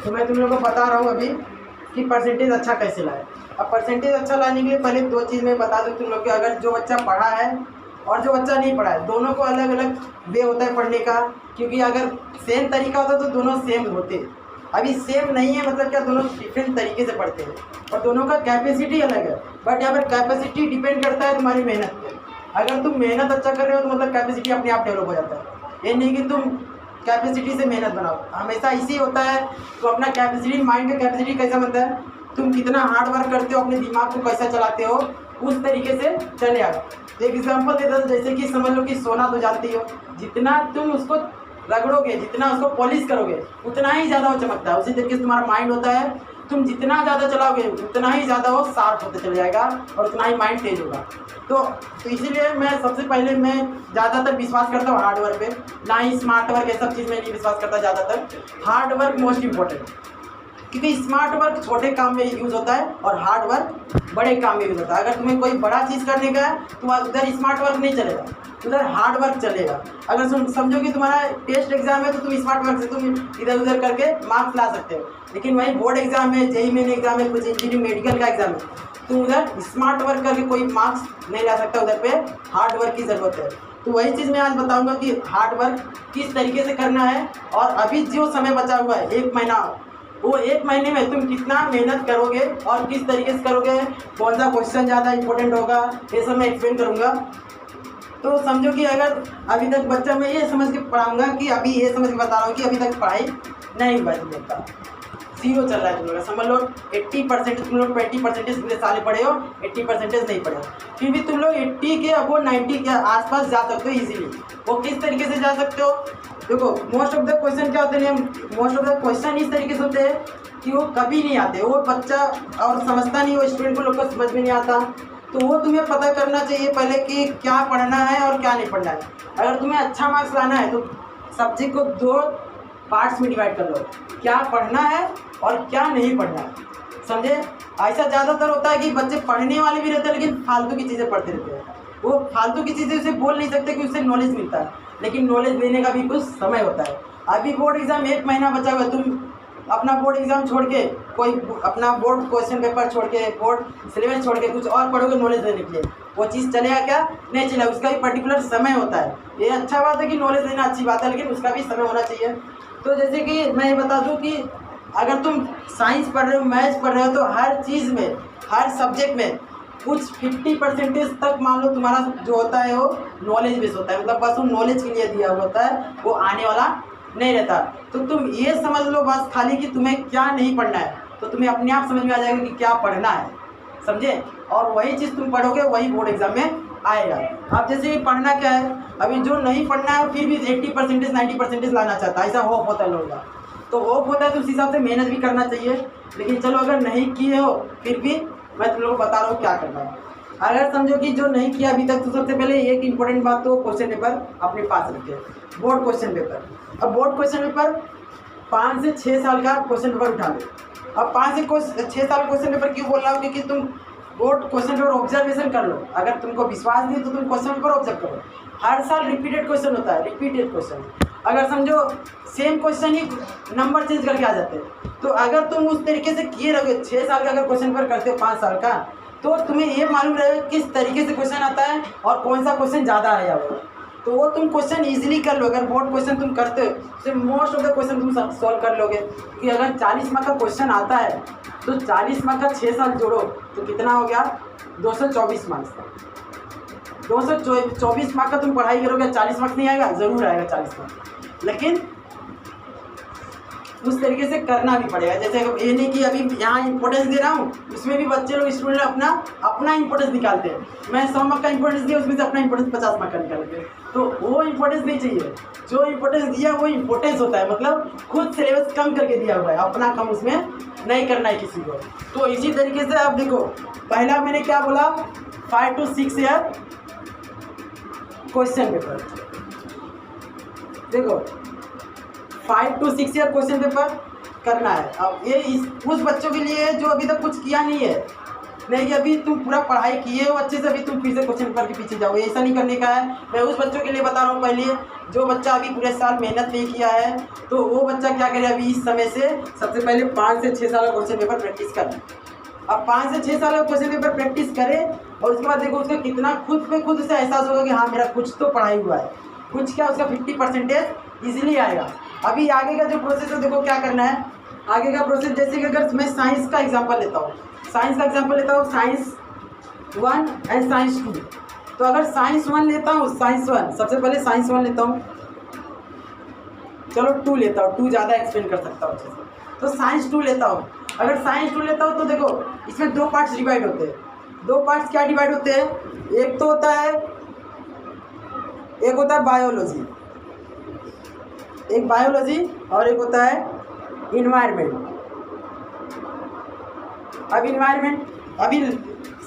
तो मैं तुम लोगों को बता रहा हूँ अभी कि परसेंटेज अच्छा कैसे लाए। अब परसेंटेज अच्छा लाने के लिए पहले दो चीज़ मैं बता दूँ तुम लोग कि अगर जो बच्चा पढ़ा है और जो बच्चा नहीं पढ़ा है, दोनों को अलग अलग वे होता है पढ़ने का। क्योंकि अगर सेम तरीका होता तो दोनों सेम होते। अभी सेम नहीं है मतलब क्या, दोनों डिफरेंट तरीके से पढ़ते हैं और दोनों का कैपेसिटी अलग है। बट यहाँ पर कैपेसिटी डिपेंड करता है तुम्हारी मेहनत पे। अगर तुम मेहनत अच्छा कर रहे हो तो मतलब कैपेसिटी अपने आप डेवलप हो जाता है। ये नहीं कि तुम कैपेसिटी से मेहनत बनाओ, हमेशा इसी होता है। तो अपना कैपेसिटी, माइंड का कैपेसिटी कैसा बनता है, तुम कितना हार्ड वर्क करते हो, अपने दिमाग को कैसा चलाते हो, उस तरीके से चलेगा। एक एग्जांपल देता हूँ, जैसे कि समझ लो कि सोना तो जानती हो, जितना तुम उसको रगड़ोगे, जितना उसको पॉलिश करोगे, उतना ही ज़्यादा वो चमकता है। उसी तरीके से तुम्हारा माइंड होता है, तुम जितना ज़्यादा चलाओगे उतना ही ज़्यादा वो शार्प होते चले जाएगा और उतना ही माइंड तेज होगा। तो इसीलिए मैं सबसे पहले मैं ज़्यादातर विश्वास करता हूँ हार्ड वर्क पे, ना ही स्मार्ट वर्क। ये सब चीज़ में नहीं विश्वास करता, ज़्यादातर हार्ड वर्क मोस्ट इम्पोर्टेंट। क्योंकि स्मार्ट वर्क छोटे काम में यूज़ होता है और हार्ड वर्क बड़े काम में यूज़ होता है। अगर तुम्हें कोई बड़ा चीज़ करने का है तो उधर स्मार्ट वर्क नहीं चलेगा, उधर हार्ड वर्क चलेगा। अगर समझो कि तुम्हारा टेस्ट एग्जाम है तो तुम स्मार्ट वर्क से तुम इधर उधर करके मार्क्स ला सकते हो। लेकिन वही बोर्ड एग्जाम है, जेईई मेन एग्जाम है, कुछ इंजीनियरिंग मेडिकल का एग्जाम है, तुम उधर स्मार्ट वर्क करके कोई मार्क्स नहीं ला सकता, उधर पे हार्ड वर्क की ज़रूरत है। तो वही चीज़ मैं आज बताऊंगा कि हार्ड वर्क किस तरीके से करना है। और अभी जो समय बचा हुआ है 1 महीना, वो 1 महीने में तुम कितना मेहनत करोगे और किस तरीके से करोगे, कौन सा क्वेश्चन ज़्यादा इंपॉर्टेंट होगा, ये सब मैं एक्सप्लेन करूँगा। तो समझो कि अगर अभी तक बच्चा, मैं ये समझ के पढ़ाऊँगा कि अभी ये समझ के बता रहा हूँ कि अभी तक पढ़ाई नहीं हुआ तुम लोग का, 0 चल रहा है तुम लोग का। समझ लो 80% तुम लोग 20% पिछले साल पढ़े हो, 80% नहीं पढ़े हो। फिर भी तुम लोग 80 के अब 90 के आसपास जा सकते हो ईजिली। वो किस तरीके से जा सकते हो, देखो मोस्ट ऑफ द क्वेश्चन क्या होते हैं, मोस्ट ऑफ द क्वेश्चन इस तरीके से होते हैं कि वो कभी नहीं आते, वो बच्चा और समझता नहीं, वो स्टूडेंट को लोग को समझ में नहीं आता। तो वो तुम्हें पता करना चाहिए पहले कि क्या पढ़ना है और क्या नहीं पढ़ना है। अगर तुम्हें अच्छा मार्क्स लाना है तो सब्जेक्ट को 2 पार्ट्स में डिवाइड कर लो, क्या पढ़ना है और क्या नहीं पढ़ना है। समझे? ऐसा ज़्यादातर होता है कि बच्चे पढ़ने वाले भी रहते हैं लेकिन फालतू की चीज़ें पढ़ते रहते हैं। वो फालतू की चीज़ें उसे बोल नहीं सकते कि उससे नॉलेज मिलता है, लेकिन नॉलेज लेने का भी कुछ समय होता है। अभी बोर्ड एग्ज़ाम 1 महीना बचा हुआ है, तुम अपना बोर्ड एग्ज़ाम छोड़ के, कोई अपना बोर्ड क्वेश्चन पेपर छोड़ के, बोर्ड सिलेबस छोड़ के कुछ और पढ़ोगे नॉलेज लेने के लिए, वो चीज़ चलेगा क्या? नहीं चलेगा। उसका भी पर्टिकुलर समय होता है। ये अच्छा बात है कि नॉलेज लेना अच्छी बात है, लेकिन उसका भी समय होना चाहिए। तो जैसे कि मैं ये बता दूँ कि अगर तुम साइंस पढ़ रहे हो, मैथ्स पढ़ रहे हो, तो हर चीज़ में, हर सब्जेक्ट में कुछ 50% तक मान लो तुम्हारा जो होता है वो नॉलेज बेस होता है। मतलब बस वो नॉलेज के लिए दिया हुआ होता है, वो आने वाला नहीं रहता। तो तुम ये समझ लो बस खाली कि तुम्हें क्या नहीं पढ़ना है, तो तुम्हें अपने आप समझ में आ जाएगा कि क्या पढ़ना है। समझे? और वही चीज़ तुम पढ़ोगे वही बोर्ड एग्जाम में आएगा। अब जैसे कि पढ़ना क्या है, अभी जो नहीं पढ़ना है फिर भी 80% 90% लाना चाहता है, ऐसा होप होता है लोगों का। तो होप होता है तो उस हिसाब से मेहनत भी करना चाहिए। लेकिन चलो अगर नहीं किए हो फिर भी मैं तुम लोगों को बता रहा हूँ क्या करना है। अगर समझो कि जो नहीं किया अभी तक, तो सबसे पहले एक इम्पोर्टेंट बात, तो क्वेश्चन पेपर अपने पास रखे, बोर्ड क्वेश्चन पेपर। अब बोर्ड क्वेश्चन पेपर 5 से 6 साल का क्वेश्चन पेपर उठा लो। अब 5 से 6 साल क्वेश्चन पेपर क्यों बोल रहा हूँ, क्योंकि तुम बोर्ड क्वेश्चन पेपर ऑब्जर्वेशन कर लो। अगर तुमको विश्वास नहीं तो तुम क्वेश्चन पेपर ऑब्जर्व करो। हर साल रिपीटेड क्वेश्चन होता है, रिपीटेड क्वेश्चन। अगर समझो सेम क्वेश्चन ही नंबर चेंज करके आ जाते हैं, तो अगर तुम उस तरीके से किए रहोगे, 6 साल का अगर क्वेश्चन पेपर करते हो 5 साल का, तो तुम्हें ये मालूम रहेगा किस तरीके से क्वेश्चन आता है और कौन सा क्वेश्चन ज़्यादा आया होगा। तो वो तुम क्वेश्चन इजीली कर लो। अगर बोर्ड क्वेश्चन तुम करते हो तो मोस्ट ऑफ द क्वेश्चन तुम सॉल्व कर लोगे। क्योंकि अगर 40 मार्क का क्वेश्चन आता है तो 40 मार्क का 6 साल जोड़ो तो कितना हो गया, 224 मार्क्स का। 224 मार्क का तुम पढ़ाई करोगे, 40 मार्क्स नहीं आएगा? ज़रूर आएगा 40 मार्क्स, लेकिन उस तरीके से करना भी पड़ेगा। जैसे ये नहीं कि अभी यहाँ इंपॉर्टेंस दे रहा हूँ, उसमें भी बच्चे लोग, स्टूडेंट अपना इंपॉर्टेंस निकालते हैं। मैं 100 मार्क का इंपॉर्टेंस दिया, उसमें से अपना इंपॉर्टेंस 50 मार्क का निकालते हैं। तो वो इंपॉर्टेंस नहीं चाहिए। जो इंपॉर्टेंस दिया वो इंपॉर्टेंस होता है, मतलब खुद सिलेबस कम करके दिया हुआ है, अपना कम उसमें नहीं करना है किसी को। तो इसी तरीके से आप देखो, पहला मैंने क्या बोला, 5 to 6 ईयर क्वेश्चन पेपर। देखो 5 to 6 ईयर क्वेश्चन पेपर करना है। अब ये उस बच्चों के लिए जो अभी तक कुछ किया नहीं है, नहीं कि अभी तुम पूरा पढ़ाई किए हो अच्छे से, अभी तुम फिर से क्वेश्चन पेपर के पीछे जाओ, ऐसा नहीं करने का है। मैं उस बच्चों के लिए बता रहा हूँ, पहले जो बच्चा अभी पूरे साल मेहनत नहीं किया है तो वो बच्चा क्या करे, अभी इस समय से सबसे पहले 5 से 6 साल का क्वेश्चन पेपर प्रैक्टिस करें। अब 5 से 6 साल का क्वेश्चन पेपर प्रैक्टिस करे और उसके बाद देखो उसका कितना खुद पे खुद से एहसास होगा कि हाँ मेरा कुछ तो पढ़ाई हुआ है, कुछ क्या उसका 50% ईजिली आएगा। अभी आगे का जो प्रोसेस है देखो क्या करना है। आगे का प्रोसेस जैसे कि अगर मैं साइंस का एग्जांपल लेता हूँ, साइंस 1 एंड साइंस 2। तो अगर साइंस 1 लेता हूँ, साइंस 1 सबसे पहले साइंस 1 लेता हूँ, चलो 2 लेता हूँ, 2 ज़्यादा एक्सप्लेन कर सकता हूँ अच्छे से। तो साइंस 2 लेता हूँ। अगर साइंस 2 लेता हूँ तो देखो इसमें 2 पार्ट्स डिवाइड होते हैं। 2 पार्ट्स क्या डिवाइड होते हैं, एक होता है बायोलॉजी, एक बायोलॉजी और एक होता है इन्वायरमेंट। अब इन्वायरमेंट, अभी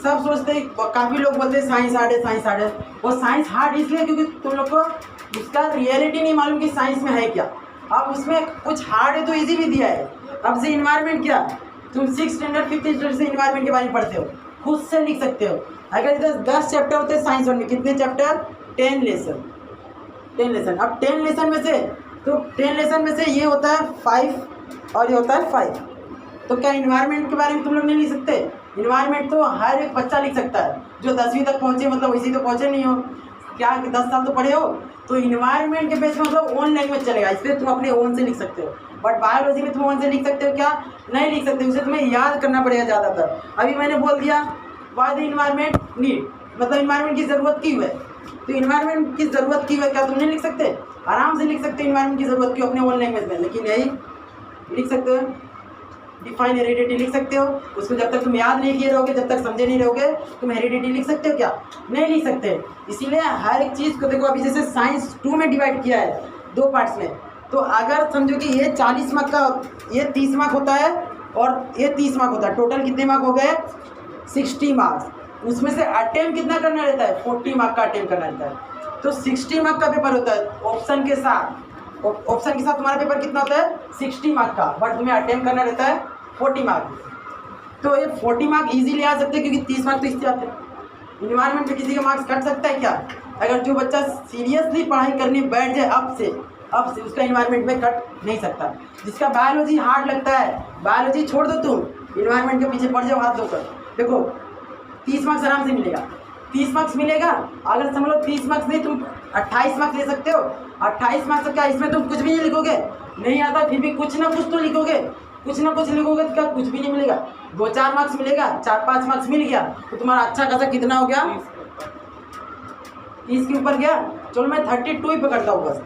सब सोचते हैं, काफ़ी लोग बोलते हैं साइंस हार्ड है, साइंस हार्ड है। वो साइंस हार्ड इसलिए क्योंकि तुम लोग को उसका रियलिटी नहीं मालूम कि साइंस में है क्या। अब उसमें कुछ हार्ड है तो इजी भी दिया है। अब से इन्वायरमेंट क्या, तुम 6th स्टैंडर्ड 5th स्टैंडर्ड से इन्वायरमेंट के बारे में पढ़ते हो, खुद से लिख सकते हो। अगर इधर 10 चैप्टर होते हैं साइंस 1 में, कितने चैप्टर, 10 लेसन। अब 10 लेसन में से, तो 10 लेसन में से ये होता है 5 और ये होता है 5। तो क्या इन्वायरमेंट के बारे में तुम लोग नहीं लिख सकते? इन्वायरमेंट तो हर एक बच्चा लिख सकता है जो 10वीं तक पहुँचे, मतलब इसी तो पहुँचे नहीं हो, क्या 10 साल तो पढ़े हो। तो इन्वायरमेंट के बेस में मतलब ओन लैंग्वेज चलेगा, इस पर तुम अपने ओन से लिख सकते हो। बट बायोलॉजी में तुम ओन से लिख सकते हो क्या, नहीं लिख सकते, उसे तुम्हें याद करना पड़ेगा ज़्यादातर। अभी मैंने बोल दिया व्हाई द इन्वायरमेंट नीड, मतलब इन्वायरमेंट की ज़रूरत क्यों है। तो इन्वायरमेंट की ज़रूरत क्यों है, क्या तुम नहीं लिख सकते? आराम से लिख सकते इन्वायरमेंट की ज़रूरत क्यों अपने ओन लैंग्वेज में, लेकिन यही लिख सकते हो। डिफाइन हेरिडिटी लिख सकते हो, उसको जब तक तुम याद नहीं किए रहोगे, जब तक समझे नहीं रहोगे, तुम हेरिडिटी लिख सकते हो क्या, नहीं लिख सकते। इसीलिए हर एक चीज़ को देखो, अभी जैसे साइंस 2 में डिवाइड किया है 2 पार्ट्स में, तो अगर समझो कि ये 40 मार्क का, ये 30 मार्क होता है और ये 30 मार्क होता है, टोटल कितने मार्क हो गए, 60 मार्क्स। उसमें से अटेम्प्ट कितना करना रहता है, 40 मार्क का अटेम्प्ट करना रहता है। तो 60 मार्क का पेपर होता है ऑप्शन के साथ, ऑप्शन के साथ तुम्हारा पेपर कितना होता है 60 मार्क का, बट तुम्हें अटेम्प्ट करना रहता है 40 मार्क। तो ये 40 मार्क इजीली आ सकते हैं क्योंकि 30 मार्क तो इससे आते हैं। इन्वायरमेंट में किसी का मार्क्स कट सकता है क्या, अगर जो बच्चा सीरियसली पढ़ाई करने बैठ जाए अब से उसका इन्वायरमेंट में कट नहीं सकता। जिसका बायोलॉजी हार्ड लगता है, बायोलॉजी छोड़ दो तुम, इन्वायरमेंट के पीछे पड़ जाओ हाथ धोकर, देखो 30 मार्क्स आराम से मिलेगा, 30 मार्क्स मिलेगा। अगर समझ लो 30 मार्क्स नहीं, तुम 28 मार्क्स ले सकते हो। 28 मार्क्स क्या, इसमें तुम कुछ भी नहीं लिखोगे, नहीं आता फिर भी कुछ ना कुछ तो लिखोगे, कुछ ना कुछ लिखोगे तो क्या कुछ भी नहीं मिलेगा, 2-4 मार्क्स मिलेगा, 4-5 मार्क्स मिल गया तो तुम्हारा अच्छा खासा कितना हो गया, 30 के ऊपर गया। चलो मैं 32 ही पकड़ता हूँ बस,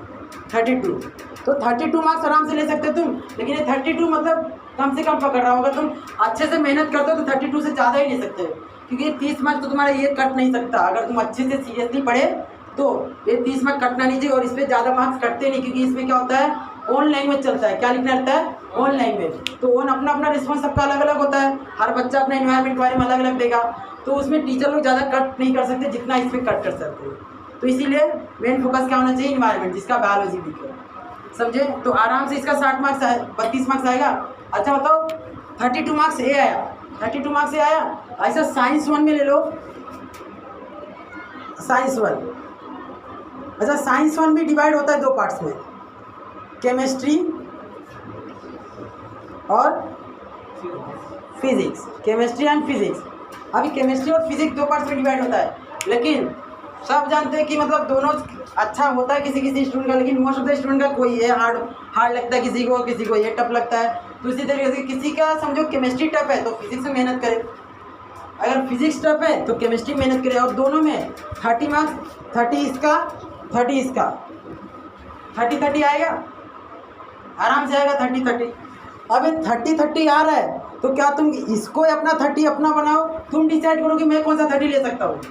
32। तो 32 मार्क्स आराम से ले सकते हो तुम, लेकिन ये 32 मतलब कम से कम पकड़ रहा होगा, तुम अच्छे से मेहनत करते हो तो 32 से ज़्यादा ही ले सकते हो, क्योंकि 30 मार्क्स तो तुम्हारा ये कट नहीं सकता। अगर तुम अच्छे से सीरियसली पढ़े तो ये 30 मार्क्स कटना नहीं चाहिए, और इस पर ज़्यादा मार्क्स कटते नहीं, क्योंकि इसमें क्या होता है ओन लैंग्वेज चलता है। क्या लिखना रहता है, ओन लैंग्वेज। तो ओन अपना अपना रिस्पॉन्स सबका अलग अलग होता है, हर बच्चा अपना इन्वायरमेंट के बारे में अलग अलग देगा, तो उसमें टीचर लोग ज़्यादा कट नहीं कर सकते जितना इसमें कट कर सकते हैं। तो इसीलिए मेन फोकस क्या होना चाहिए, इन्वायरमेंट, जिसका बायोलॉजी वीक है, समझे। तो आराम से इसका 60 मार्क्स है, 32 मार्क्स आएगा। अच्छा बताओ 32 मार्क्स ये आया, 32 मार्क्स ये आया। ऐसा साइंस 1 में ले लो, साइंस 1। अच्छा साइंस 1 भी डिवाइड होता है 2 पार्ट्स में, केमिस्ट्री और फिजिक्स, केमिस्ट्री एंड फिजिक्स। अभी केमिस्ट्री और फिजिक्स 2 पार्ट्स में डिवाइड होता है, लेकिन सब जानते हैं कि मतलब दोनों अच्छा होता है किसी किसी स्टूडेंट का, लेकिन मोस्ट ऑफ द स्टूडेंट का कोई ये हार्ड लगता है, किसी को ये टफ लगता है। तो इसी तरीके से किसी का समझो केमिस्ट्री टफ है तो फिजिक्स में मेहनत करे, अगर फिजिक्स टफ है तो केमिस्ट्री मेहनत करे, और दोनों में 30 मार्क्स, 30 इसका 30 इसका, 30 आएगा, आराम से आएगा 30। अब 30 आ रहा है तो क्या तुम इसको अपना 30 अपना बनाओ, तुम डिसाइड करो कि मैं कौन सा 30 ले सकता हूँ।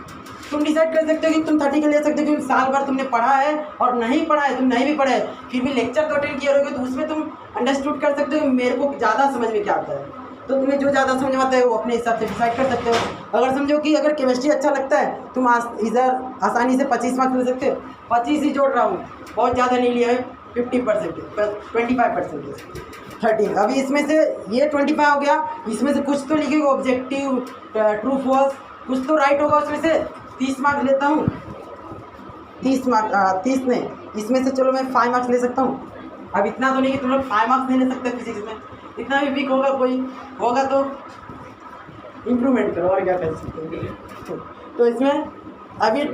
तुम डिसाइड कर सकते हो कि तुम 30 के ले सकते हो, क्योंकि साल भर तुमने पढ़ा है और नहीं पढ़ा है, तुम नहीं भी पढ़े फिर भी लेक्चर तो अटेंड किए रहोगे, तो उसमें तुम अंडरस्टूड कर सकते हो कि मेरे को ज़्यादा समझ में क्या आता है। तो तुम्हें जो ज़्यादा समझ में आता है वो अपने हिसाब से डिसाइड कर सकते हो। अगर समझो कि अगर केमिस्ट्री अच्छा लगता है, तुम इधर आसानी से 25 मार्क्स ले सकते हो। 25 ही जोड़ रहा हूँ, बहुत ज़्यादा नहीं लिया है, 50% 25%, 13। अभी इसमें से ये 25 हो गया, इसमें से कुछ तो लिखेगा ऑब्जेक्टिव, ट्रू फॉल्स, कुछ तो राइट होगा उसमें से। 30 मार्क्स लेता हूँ, 30 मार्क्स, 30 नहीं, इसमें से चलो मैं 5 मार्क्स ले सकता हूँ। अब इतना तो नहीं कि तुम लोग 5 मार्क्स नहीं ले सकते फिजिक्स में, इतना भी वीक होगा कोई, होगा तो इम्प्रूवमेंट करो, और क्या कर सकते हो। तो इसमें अभी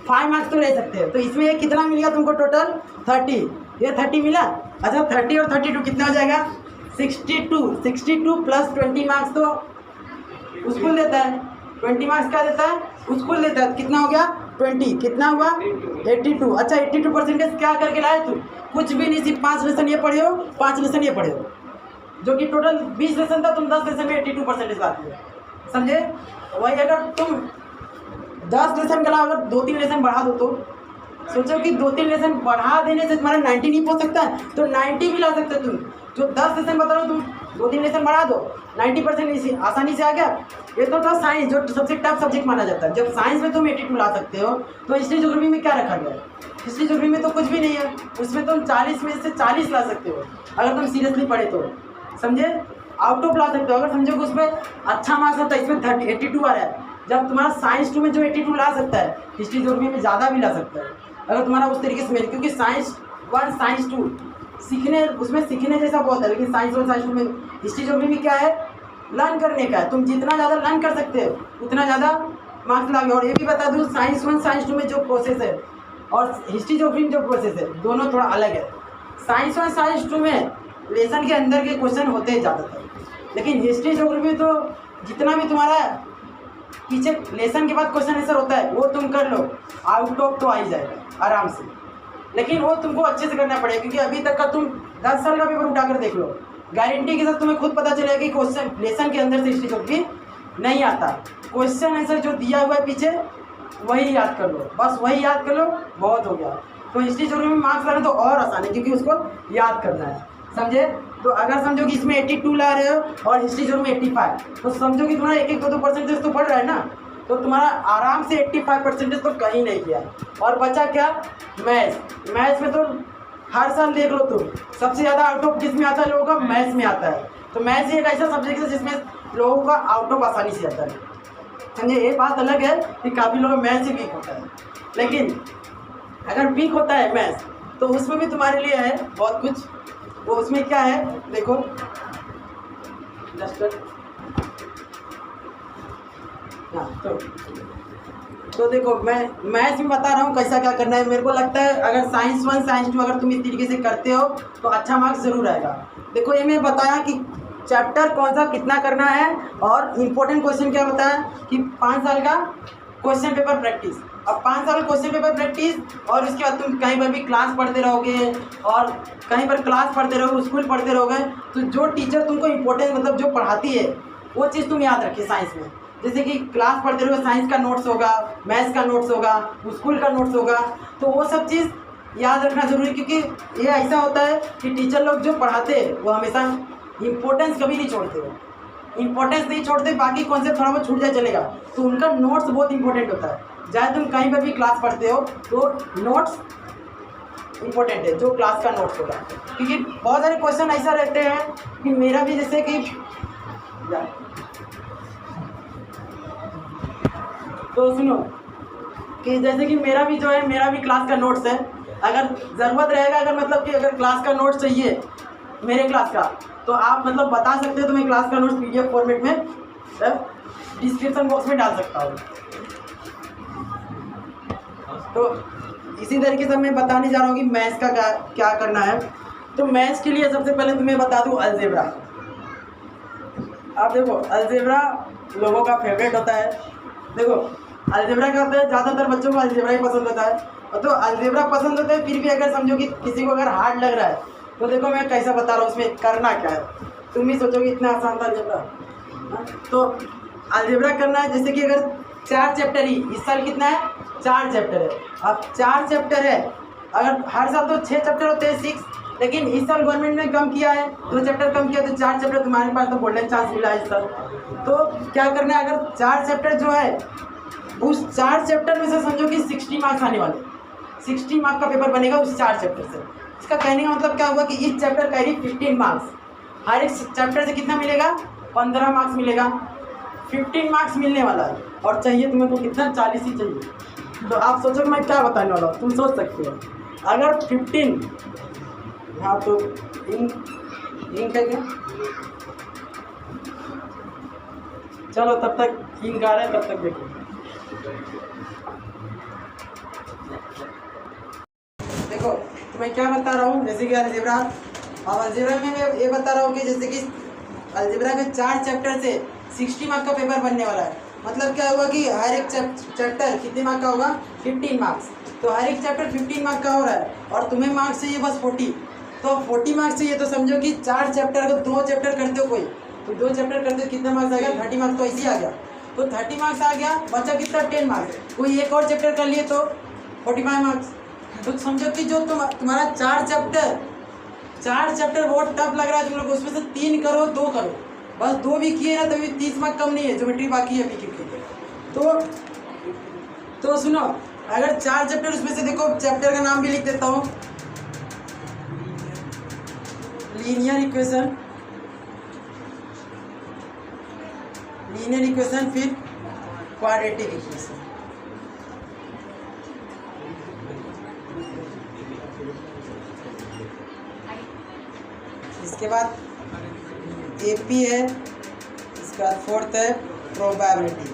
5 मार्क्स तो ले सकते हैं। तो इसमें ये कितना मिल गया तुमको टोटल 30, ये 30 मिला। अच्छा 30 और 32 कितना हो जाएगा 62 प्लस 20 मार्क्स तो स्कूल देता है, 20 मार्क्स क्या देता है स्कूल देता है, कितना हो गया 20, कितना हुआ 82। अच्छा 82% क्या करके लाए तुम, कुछ भी नहीं, सिर्फ 5 लेसन ये पढ़े हो, 5 लेसन ये पढ़े हो, जो कि टोटल 20 लेसन था, तुम 10 लेसन में 82% लाते हो, समझे। वही अगर तुम 10 लेसन के अलावा अगर 2-3 लेसन बढ़ा दो, तो सोचो कि 2-3 लेसन बढ़ा देने से तुम्हारा 90 नहीं पहुंच सकता है, तो 90 भी ला सकते हो तुम। जो 10 लेसन बता रहे हो तुम 2-3 लेसन बढ़ा दो, 90% आसानी से आ गया। ये तो था साइंस, जो सबसे टफ सब्जेक्ट माना जाता है। जब साइंस में तुम 82 ला सकते हो, तो हिस्ट्री ज्योग्राफी में क्या रखा गया है, हिस्ट्री ज्योग्राफी में तो कुछ भी नहीं है, उसमें तुम 40 में से 40 ला सकते हो अगर तुम सीरियसली पढ़े तो, समझे। आउट ऑफ ला सकते हो अगर समझो कि उसमें अच्छा मार्क्स आता है, इसमें 82 आ रहा है। जब तुम्हारा साइंस 2 में जो 82 ला सकता है, हिस्ट्री ज्योग्राफी में ज़्यादा भी ला सकता है अगर तुम्हारा उस तरीके से मेरे, क्योंकि साइंस 1 साइंस 2 सीखने, उसमें सीखने जैसा बहुत है, लेकिन साइंस 1 साइंस 2 में, हिस्ट्री ज्योग्राफी में क्या है लर्न करने का है। तुम जितना ज़्यादा लर्न कर सकते हो उतना ज़्यादा मार्क्स लाओगे। और ये भी बता दूँ साइंस 1 साइंस 2 में जो प्रोसेस है और हिस्ट्री ज्योग्राफी में जो प्रोसेस है, दोनों थोड़ा अलग है। साइंस 1 साइंस 2 में लेसन के अंदर के क्वेश्चन होते हैं ज़्यादातर, लेकिन हिस्ट्री ज्योग्राफी तो जितना भी तुम्हारा पीछे लेसन के बाद क्वेश्चन आंसर होता है वो तुम कर लो, आउट ऑफ तो आ ही जाएगा आराम से, लेकिन वो तुमको अच्छे से करना पड़ेगा। क्योंकि अभी तक का तुम 10 साल का पेपर उठाकर देख लो, गारंटी के साथ तुम्हें खुद पता चलेगा कि क्वेश्चन लेसन के अंदर से हिस्ट्री ज्योग्राफी नहीं आता। क्वेश्चन आंसर जो दिया हुआ है पीछे वही याद कर लो, बस वही याद कर लो, बहुत हो गया। तो हिस्ट्री ज्योग्राफी में मार्क्स लाना तो और आसान है, क्योंकि उसको याद करना है, समझे। तो अगर समझो कि इसमें 82 ला रहे हो और हिस्ट्री ज्योग्राफी में 85, तो समझो कि तुम्हारा 1-2 परसेंटेज तो बढ़ रहा है ना, तो तुम्हारा आराम से 85% तो कहीं नहीं किया। और बचा क्या मैथ्स, मैथ्स में तो हर साल देख लो तुम, सबसे ज़्यादा आउट ऑफ किस में आता है लोगों का, मैथ्स में आता है। तो मैथ्स एक ऐसा सब्जेक्ट है जिसमें लोगों का आउट ऑफ आसानी से आता है, समझे। ये बात अलग है कि काफ़ी लोगों का मैथ्स ही वीक होता है, लेकिन अगर वीक होता है मैथ्स तो उसमें भी तुम्हारे लिए है बहुत कुछ। वो उसमें क्या है देखो, जस्ट हाँ, तो देखो मैं मैथ्स में बता रहा हूँ कैसा क्या करना है। मेरे को लगता है अगर साइंस 1 साइंस 2 अगर तुम इस तरीके से करते हो तो अच्छा मार्क्स ज़रूर आएगा। देखो ये मैं बताया कि चैप्टर कौन सा कितना करना है, और इम्पोर्टेंट क्वेश्चन क्या बताया कि 5 साल का क्वेश्चन पेपर प्रैक्टिस। अब 5 साल क्वेश्चन पेपर प्रैक्टिस, और उसके बाद तुम कहीं पर भी क्लास पढ़ते रहोगे, और कहीं पर क्लास पढ़ते रहोगे, स्कूल पढ़ते रहोगे, तो जो टीचर तुमको इम्पोर्टेंट मतलब जो पढ़ाती है वो चीज़ तुम याद रखिए साइंस में। जैसे कि क्लास पढ़ते रहोगे, साइंस का नोट्स होगा, मैथ्स का नोट्स होगा, स्कूल का नोट्स होगा, तो वो सब चीज़ याद रखना ज़रूरी। क्योंकि ये ऐसा होता है कि टीचर लोग जो पढ़ाते हैं वो हमेशा इम्पोर्टेंस कभी नहीं छोड़ते, वो इम्पोर्टेंस नहीं छोड़ते, बाकी कॉन्सेप्ट थोड़ा बहुत छूट जाए चलेगा, तो उनका नोट्स बहुत इंपॉर्टेंट होता है। चाहे तुम कहीं पर भी क्लास पढ़ते हो तो नोट्स इम्पोर्टेंट है, जो क्लास का नोट्स होगा। क्योंकि बहुत सारे क्वेश्चन ऐसा रहते हैं कि मेरा भी जैसे कि तो सुनो कि जैसे कि मेरा भी जो है, मेरा भी क्लास का नोट्स है। अगर ज़रूरत रहेगा, अगर मतलब कि अगर क्लास का नोट्स चाहिए मेरे क्लास का, तो आप मतलब बता सकते हो, तो मैं क्लास का नोट्स PDF फॉर्मेट में डिस्क्रिप्शन बॉक्स में डाल सकता हूँ। तो इसी तरीके से मैं बताने जा रहा हूँ कि मैथ्स का क्या करना है। तो मैथ्स के लिए सबसे पहले तुम्हें बता दूँ अलजेब्रा। आप देखो अलजेब्रा लोगों का फेवरेट होता है। देखो अलजेब्रा क्या होता है, ज़्यादातर बच्चों को अलजेब्रा ही पसंद होता है। तो अलजेब्रा पसंद होता है, फिर भी अगर समझो कि किसी को अगर हार्ड लग रहा है, तो देखो मैं कैसा बता रहा हूँ उसमें करना क्या है। तुम भी सोचोगे इतना आसान था अलजेब्रा। तो अलजेब्रा करना है, जैसे कि अगर 4 चैप्टर ही इस साल कितना है, 4 चैप्टर है। अब 4 चैप्टर है, अगर हर साल तो 6 चैप्टर होते हैं 6, लेकिन इस साल गवर्नमेंट ने कम किया है, 2 चैप्टर कम किया, तो 4 चैप्टर तुम्हारे पास तो गोल्डन चांस मिला है इस साल। तो क्या करना है, अगर 4 चैप्टर जो है उस 4 चैप्टर में से समझो कि 60 मार्क्स आने वाले, 60 मार्क्स का पेपर बनेगा उस 4 चैप्टर से। इसका कहने का मतलब क्या हुआ कि इस चैप्टर कैरी 15 मार्क्स, हर एक चैप्टर से कितना मिलेगा 15 मार्क्स मिलेगा, 15 मार्क्स मिलने वाला है। और चाहिए तुम्हें को कितना 40 ही चाहिए। तो आप सोचो मैं क्या बताने वाला हूँ, तुम सोच सकते हो अगर 15, हाँ तो इंक है क्या, चलो तब तक इंक आ रहा है, तब तक देखो। देखो तो मैं क्या बता रहा हूँ, जैसे कि अलजेब्रा, अब अलजेब्रा में मैं ये बता रहा हूँ कि जैसे कि अलजेब्रा के 4 चैप्टर से 60 मार्क का पेपर बनने वाला है। मतलब क्या हुआ कि हर एक चैप्टर कितने मार्क का होगा 15 मार्क्स, तो हर एक चैप्टर 15 मार्क का हो रहा है और तुम्हें मार्क्स चाहिए बस 40, तो 40 मार्क्स चाहिए। तो समझो कि 4 चैप्टर, अगर 2 चैप्टर करते हो कोई, तो 2 चैप्टर करते हो कितना मार्क्स आ गया 30 मार्क्स, तो ऐसे ही आ गया। तो 30 मार्क्स आ गया, बचा कितना 10 मार्क्स, कोई एक और चैप्टर कर लिए तो 45 मार्क्स। तो समझो कि जो तुम्हारा 4 चैप्टर बहुत टफ लग रहा है तुम लोग, उसमें से 3 करो 2 करो, बस 2 भी किए ना तभी 30 मार्क कम नहीं है, ज्योमेट्री बाकी है अभी क्योंकि। तो सुनो, अगर 4 चैप्टर, उसमें से देखो चैप्टर का नाम भी लिख देता हूँ, लीनियर इक्वेशन, फिर क्वाड्रेटिक इक्वेशन। इसके बाद एपी है, इसके बाद 4th है प्रोबेबिलिटी।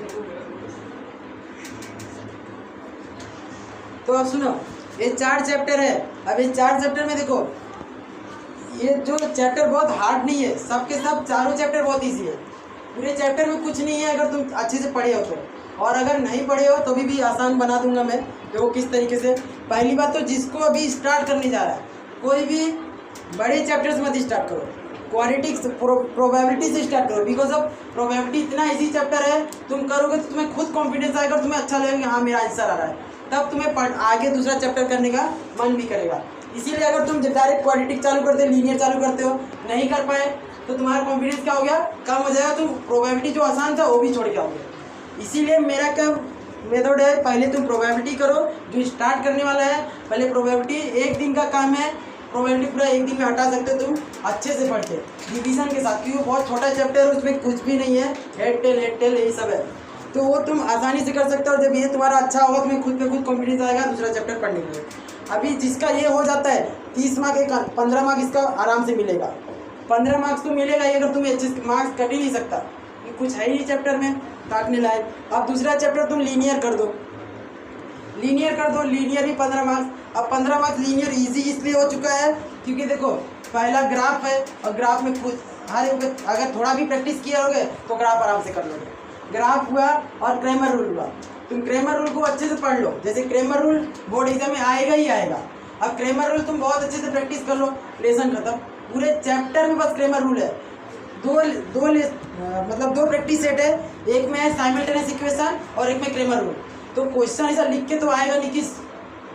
तो अब सुनो, ये 4 चैप्टर है। अब ये 4 चैप्टर में देखो, ये जो चैप्टर बहुत हार्ड नहीं है, सबके सब चारों चैप्टर बहुत इजी है। पूरे चैप्टर में कुछ नहीं है अगर तुम अच्छे से पढ़े हो तो, और अगर नहीं पढ़े हो तो भी आसान बना दूंगा मैं। देखो किस तरीके से। पहली बात तो जिसको अभी स्टार्ट करने जा रहा है, कोई भी बड़े चैप्टर से मत स्टार्ट करो, क्वाड्रेटिक्स प्रोबेबिलिटी से स्टार्ट करो। बिकॉज ऑफ प्रोबेबिलिटी इतना इजी चैप्टर है, तुम करोगे तो तुम्हें खुद कॉन्फिडेंस आएगा और तुम्हें अच्छा लगेगा हाँ मेरा आंसर आ रहा है, तब तुम्हें आगे दूसरा चैप्टर करने का मन भी करेगा। इसीलिए अगर तुम डायरेक्ट क्वाड्रेटिक चालू करते हो, लीनियर चालू करते हो, नहीं कर पाए तो तुम्हारा कॉन्फिडेंस क्या हो गया, कम हो जाएगा, तुम प्रोबेबिलिटी जो आसान था वो भी छोड़ के आओगे। इसीलिए मेरा क्या मेथड है, पहले तुम प्रोबेबिलिटी करो, जो स्टार्ट करने वाला है पहले प्रोबेबिलिटी, 1 दिन का काम है, प्रोबेबिलिटी पूरा 1 दिन में हटा सकते हो तुम अच्छे से पढ़ के डिवीजन के साथ, क्योंकि बहुत छोटा चैप्टर है, उसमें कुछ भी नहीं है, हेड टेल यही सब है, तो वो तुम आसानी से कर सकते हो। और जब ये तुम्हारा अच्छा होगा तुम्हें खुद पे खुद कॉन्फिडेंस आएगा दूसरा चैप्टर पढ़ने के लिए। अभी जिसका ये हो जाता है 30 मार्क, एक 15 मार्क इसका आराम से मिलेगा, 15 मार्क्स तो मिलेगा ही, अगर तुम अच्छे मार्क्स कट ही नहीं सकता, कुछ है ही चैप्टर में काटने लायक। अब दूसरा चैप्टर तुम लीनियर कर दो, लीनियर भी 15 मार्क्स। अब 15 मार्क्स लीनियर इजी इसलिए हो चुका है क्योंकि देखो पहला ग्राफ है, और ग्राफ में कुछ हर अगर थोड़ा भी प्रैक्टिस किए होगे तो ग्राफ आराम से कर लोगे। ग्राफ हुआ और क्रेमर रूल हुआ, तुम क्रेमर रूल को अच्छे से पढ़ लो, जैसे क्रेमर रूल बोर्ड एग्जाम में आएगा ही आएगा। अब क्रेमर रूल तुम बहुत अच्छे से प्रैक्टिस कर लो, लेसन खत्म। पूरे चैप्टर में बस क्रेमर रूल है, दो प्रैक्टिस सेट है, एक में है साइमल्टेनियस इक्वेशन और एक में क्रेमर रूल। तो क्वेश्चन ऐसा लिख के तो आएगा नहीं कि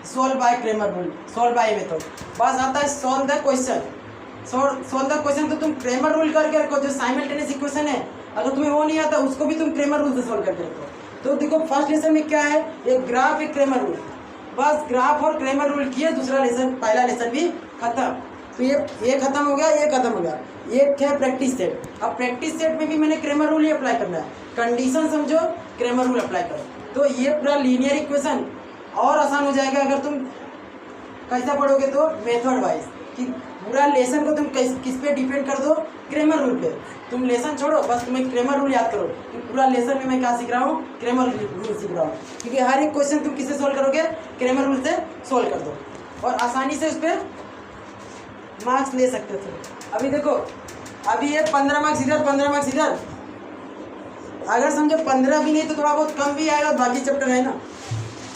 solve by Cramer rule, solve by method, बस आता है सॉल्व द क्वेश्चन। तो तुम क्रेमर रूल करके रखो, जो साइमल्टेनियस इक्वेशन है अगर तुम्हें वो नहीं आता उसको भी तुम क्रेमर रूल से सॉल्व करके रखो। तो देखो फर्स्ट लेसन में क्या है, एक ग्राफ एक क्रेमर रूल, बस ग्राफ और क्रेमर रूल किए, दूसरा लेसन पहला लेसन भी खत्म। तो ये खत्म हो गया, ये खत्म हो गया। एक है प्रैक्टिस सेट, अब प्रैक्टिस सेट में भी मैंने क्रेमर रूल ही अप्लाई करना है, कंडीशन समझो क्रेमर रूल अप्लाई करो, तो ये पूरा लीनियर इक्वेशन और आसान हो जाएगा। अगर तुम कैसा पढ़ोगे तो मेथड वाइज, कि पूरा लेसन को तुम किस पे डिपेंड कर दो, क्रेमर रूल पे। तुम लेसन छोड़ो, बस तुम्हें क्रेमर रूल याद करो कि पूरा लेसन में मैं क्या सीख रहा हूँ, क्रेमर रूल सीख रहा हूँ, क्योंकि हर एक क्वेश्चन तुम किससे सॉल्व करोगे, क्रेमर रूल से सॉल्व कर दो और आसानी से उस पर मार्क्स ले सकते थे। अभी देखो, अभी ये 15 मार्क्स इधर, 15 मार्क्स इधर, अगर समझो 15 भी नहीं तो थोड़ा बहुत कम भी आएगा, बाकी चैप्टर है ना,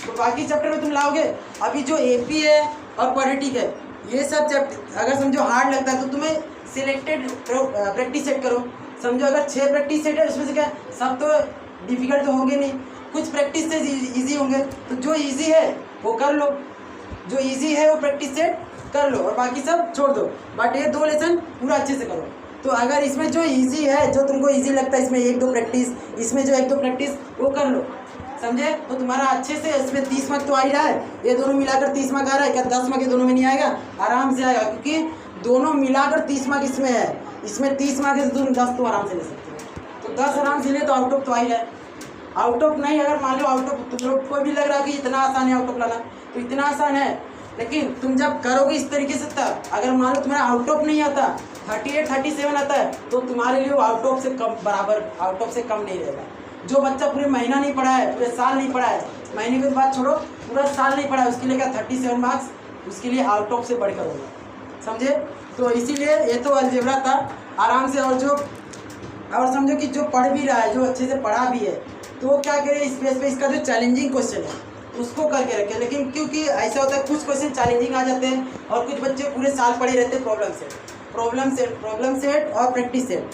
तो बाकी चैप्टर में तुम लाओगे। अभी जो एपी है और क्वाड्रेटिक है, ये सब चैप्टर अगर समझो हार्ड लगता है तो तुम्हें सिलेक्टेड प्रैक्टिस सेट करो। समझो अगर 6 प्रैक्टिस सेट है, उसमें से क्या सब तो डिफिकल्ट तो होंगे नहीं, कुछ प्रैक्टिस से ईजी होंगे, तो जो ईजी है वो कर लो, जो ईजी है वो प्रैक्टिस सेट कर लो और बाकी सब छोड़ दो। बट ये 2 लेसन पूरा अच्छे से करो। तो अगर इसमें जो इजी है, जो तुमको इजी लगता है, इसमें 1-2 प्रैक्टिस, इसमें जो 1-2 प्रैक्टिस वो कर लो, समझे। तो तुम्हारा अच्छे से इसमें 30 मार्क तो आ ही रहा है, ये दोनों मिलाकर 30 मार्क आ रहा है। क्या 10 मार्क ये दोनों में नहीं आएगा? आराम से आएगा, क्योंकि दोनों मिलाकर 30 मार्क इसमें है। इसमें 30 मार्क है तो तुम 10 तो आराम से ले सकते हो। तो 10 आराम से ले तो आउट ऑफ तो आ ही रहा है। आउट ऑफ नहीं, अगर मान लो आउट ऑफ तुम लोग को भी लग रहा है कि इतना आसान है आउट ऑफ लाना, तो इतना आसान है, लेकिन तुम जब करोगे इस तरीके से तब, अगर मान लो तुम्हारा आउट ऑफ नहीं आता, 38 37 आता है, तो तुम्हारे लिए वो आउट ऑफ से कम बराबर, आउट ऑफ से कम नहीं रहेगा। जो बच्चा पूरे महीना नहीं पढ़ा है, पूरे साल नहीं पढ़ा है, महीने की बात छोड़ो, पूरा साल नहीं पढ़ा है, उसके लिए क्या 37 मार्क्स उसके लिए आउट ऑफ से बढ़कर होगा, समझे। तो इसीलिए ये तो अलजेब्रा था आराम से। और समझो कि जो पढ़ भी रहा है, जो अच्छे से पढ़ा भी है, तो वो क्या करे, इस बेस पे इसका जो चैलेंजिंग क्वेश्चन है उसको करके रखे। लेकिन क्योंकि ऐसा होता है कुछ क्वेश्चन चैलेंजिंग आ जाते हैं और कुछ बच्चे पूरे साल पढ़े रहते हैं प्रॉब्लम सेट और प्रैक्टिस सेट।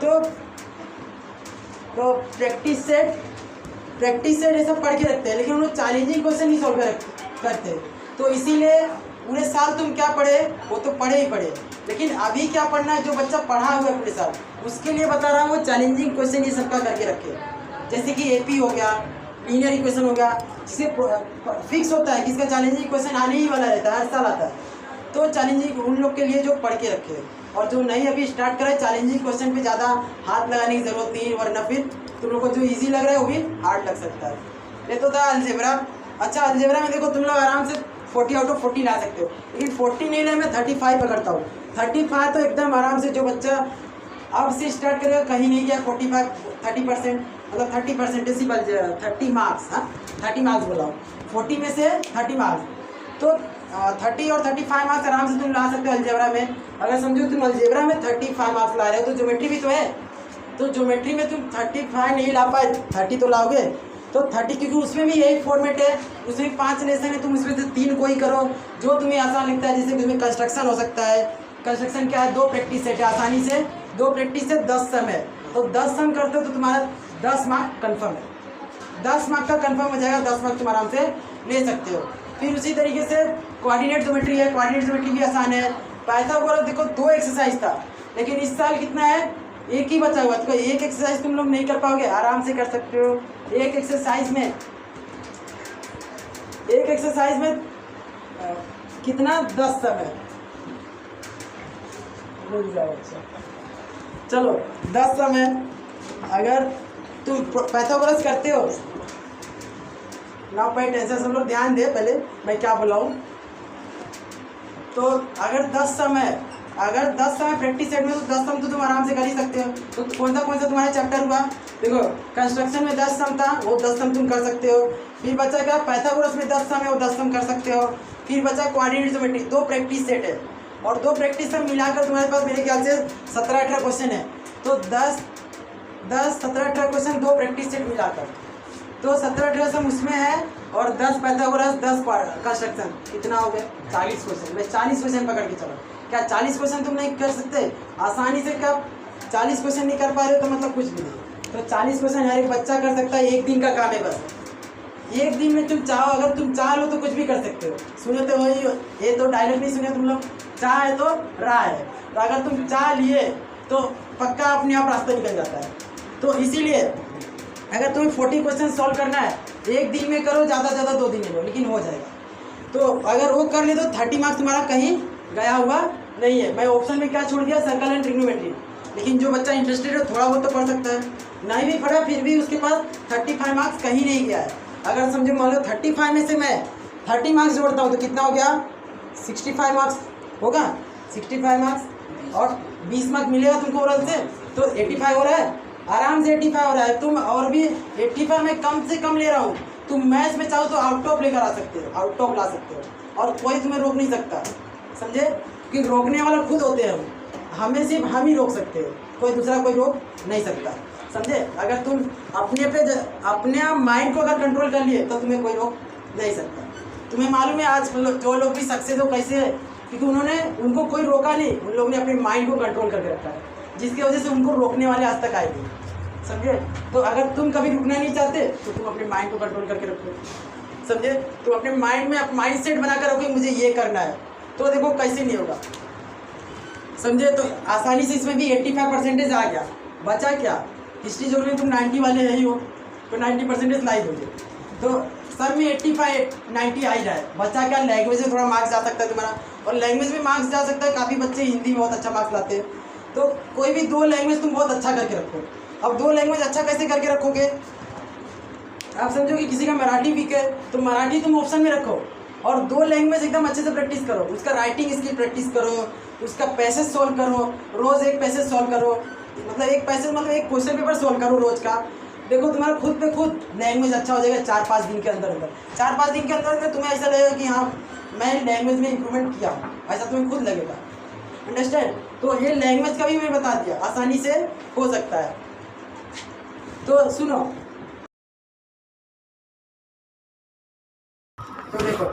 तो प्रैक्टिस सेट ये सब पढ़ के रखते हैं, लेकिन उन्होंने चैलेंजिंग क्वेश्चन ही सॉल्व करते। तो इसीलिए पूरे साल तुम क्या पढ़े, वो तो पढ़े ही पढ़े, लेकिन अभी क्या पढ़ना है, जो बच्चा पढ़ा हुआ है पूरे साल, उसके लिए बता रहा हूँ वो चैलेंजिंग क्वेश्चन ये सबका करके रखे। जैसे कि एपी हो गया, लीनियर इक्वेशन हो गया, जिसे फिक्स होता है कि इसका चैलेंजिंग क्वेश्चन आने ही वाला रहता है, हर साल आता है। तो चैलेंजिंग उन लोग के लिए जो पढ़ के रखे, और जो नहीं अभी स्टार्ट करा है, चैलेंजिंग क्वेश्चन पे ज़्यादा हाथ लगाने की ज़रूरत नहीं है, वरना फिर तुम लोग को जो इजी लग रहा है वो भी हार्ड लग सकता है। ये तो था अलजेब्रा। अच्छा, अलजेब्रा में देखो तुम लोग आराम से 40 आउट ऑफ 40 ला सकते हो, लेकिन 40 नहीं ले, मैं 35 पकड़ता हूँ। 35 तो एकदम आराम से, जो बच्चा अब से स्टार्ट करेगा, कहीं नहीं गया 45 30%, मतलब 30% ही बच जाएगा, 30 मार्क्स, हाँ 30 मार्क्स बोला हूँ, 40 में से 30 मार्क्स। तो 30 और 35 मार्क्स आराम से तुम ला सकते हो अलजेब्रा में। अगर समझो तुम अलजेब्रा में 35 मार्क्स ला रहे हो, तो ज्योमेट्री भी तो है, तो ज्योमेट्री में तुम 35 नहीं ला पाए, 30 तो लाओगे। तो 30, क्योंकि उसमें भी यही फॉर्मेट है, उसमें 5 लेसन है, तुम उसमें से 3 कोई करो जो तुम्हें आसान लगता है। जैसे उसमें कंस्ट्रक्शन हो सकता है, कंस्ट्रक्शन क्या है, 2 प्रैक्टिस सेट है, आसानी से 2 प्रैक्टिस से 10 सम है, तो 10 सम करते हो तो तुम्हारा 10 मार्क कन्फर्म है, 10 मार्क का कन्फर्म हो जाएगा, 10 मार्क तुम आराम से ले सकते हो। फिर उसी तरीके से कोऑर्डिनेट ज्योमेट्री है, कोऑर्डिनेट ज्योमेट्री भी आसान है। पाइथागोरस देखो 2 एक्सरसाइज था, लेकिन इस साल कितना है, एक ही बचा हुआ, तो एक एक्सरसाइज तुम लोग नहीं कर पाओगे, आराम से कर सकते हो। एक एक्सरसाइज में कितना, 10 सम है, चलो 10 सम है। अगर तुम पाइथागोरस करते हो ना, पे टेंशन, सब लोग ध्यान दे पहले मैं क्या बोलाऊँ। तो अगर 10 सम है, अगर 10 सम है प्रैक्टिस सेट में, तो 10 सम तो तुम आराम से कर ही सकते हो। तो कौन सा तुम्हारा चैप्टर हुआ, देखो कंस्ट्रक्शन में 10 सम था, वो 10 सम तुम कर सकते हो। फिर बचा क्या, पाइथागोरस में 10 सम है, वो 10 सम कर सकते हो। फिर बचा कोऑर्डिनेट ज्योमेट्री, 2 प्रैक्टिस सेट है, और 2 प्रैक्टिस सम मिलाकर तुम्हारे पास मेरे ख्याल से 17-18 क्वेश्चन है। तो 10 17-18 क्वेश्चन 2 प्रैक्टिस सेट मिलाकर, तो 17-18 सम उसमें है, और 10 पाइथागोरस 10 कंस्ट्रक्शन, कितना हो गया 40 क्वेश्चन। मैं 40 क्वेश्चन पकड़ के चलो, क्या 40 क्वेश्चन तुम नहीं कर सकते आसानी से? कब 40 क्वेश्चन नहीं कर पा रहे हो तो मतलब कुछ भी नहीं। तो 40 क्वेश्चन हर एक बच्चा कर सकता है, एक दिन का काम है बस। एक दिन में तुम चाहो, अगर तुम चाह लो तो कुछ भी कर सकते हो। सुने तो वही, ये तो डायलॉग नहीं सुने तुम लोग, चाह है तो राह है, तो अगर तुम चाह लिए तो पक्का अपने आप रास्ता निकल जाता है। तो इसीलिए अगर तुम्हें 40 क्वेश्चन सॉल्व करना है, एक दिन में करो, ज़्यादा से ज़्यादा 2 दिन में लो, लेकिन हो जाएगा। तो अगर वो कर ले तो 30 मार्क्स तुम्हारा कहीं गया हुआ नहीं है। मैं ऑप्शन में क्या छोड़ दिया, सर्कल एंड ट्रिग्नोमेट्री, लेकिन जो बच्चा इंटरेस्टेड है थोड़ा बहुत तो पढ़ सकता है, नहीं भी पढ़ा फिर भी उसके पास 35 मार्क्स कहीं नहीं गया है। अगर समझो मान लो 35 में से मैं 30 मार्क्स जोड़ता हूँ तो कितना हो गया, 65 मार्क्स होगा। 65 मार्क्स और 20 मार्क्स मिलेगा तुमको ओरल से, तो 85 हो रहा है, आराम से 85 हो रहा है। तुम और भी 85 में कम से कम ले रहा हूँ, तुम मैथ्स में चाहो तो आउट ऑफ लेकर आ सकते हो, आउट ऑफ ला सकते हो, और कोई तुम्हें रोक नहीं सकता, समझे। कि रोकने वाला खुद होते हैं, हमें सिर्फ हम ही रोक सकते हैं, कोई दूसरा कोई रोक नहीं सकता, समझे। अगर तुम अपने आप माइंड को अगर कंट्रोल कर लिए तो तुम्हें कोई रोक नहीं सकता। तुम्हें मालूम है आज जो लोग भी सक्सेस हो कैसे है, क्योंकि उनको कोई रोका नहीं, उन लोगों ने अपने माइंड को कंट्रोल करके रखा है, जिसकी वजह से उनको रोकने वाले आज तक आए नहीं, समझे। तो अगर तुम कभी रुकना नहीं चाहते तो तुम अपने माइंड को कंट्रोल करके रखो, समझे। तुम अपने माइंड में माइंड सेट बनाकर रखो मुझे ये करना है, तो देखो कैसे नहीं होगा, समझे। तो आसानी से इसमें भी 85% आ गया, बचा क्या, हिस्ट्री ज्योग्राफी में तुम 90 वाले है ही हो, तो 90% ला ही दोगे। तो सब में 85 90 आ ही रहा है। बच्चा क्या लैंग्वेज में थोड़ा मार्क्स जा सकता है तुम्हारा, और लैंग्वेज में मार्क्स जा सकता है। काफ़ी बच्चे हिंदी में बहुत अच्छा मार्क्स लाते हैं। तो कोई भी 2 लैंग्वेज तुम बहुत अच्छा करके रखो। अब 2 लैंग्वेज अच्छा कैसे करके रखोगे? आप समझो कि किसी का मराठी वीक है तो मराठी तुम ऑप्शन में रखो, और 2 लैंग्वेज एकदम अच्छे से प्रैक्टिस करो। उसका राइटिंग स्किल प्रैक्टिस करो, उसका पैसेज सॉल्व करो, रोज़ एक पैसेज सॉल्व करो। मतलब एक पैसेज मतलब एक क्वेश्चन पेपर सॉल्व करो रोज़ का। देखो तुम्हारा खुद पे खुद लैंग्वेज अच्छा हो जाएगा 4-5 दिन के अंदर 4-5 दिन के अंदर तुम्हें ऐसा लगेगा कि हाँ मैं लैंग्वेज में इंप्रूवमेंट किया, ऐसा तुम्हें खुद लगेगा। अंडरस्टैंड? तो ये लैंग्वेज का भी मैं बता दिया, आसानी से हो सकता है। तो सुनो, तो देखो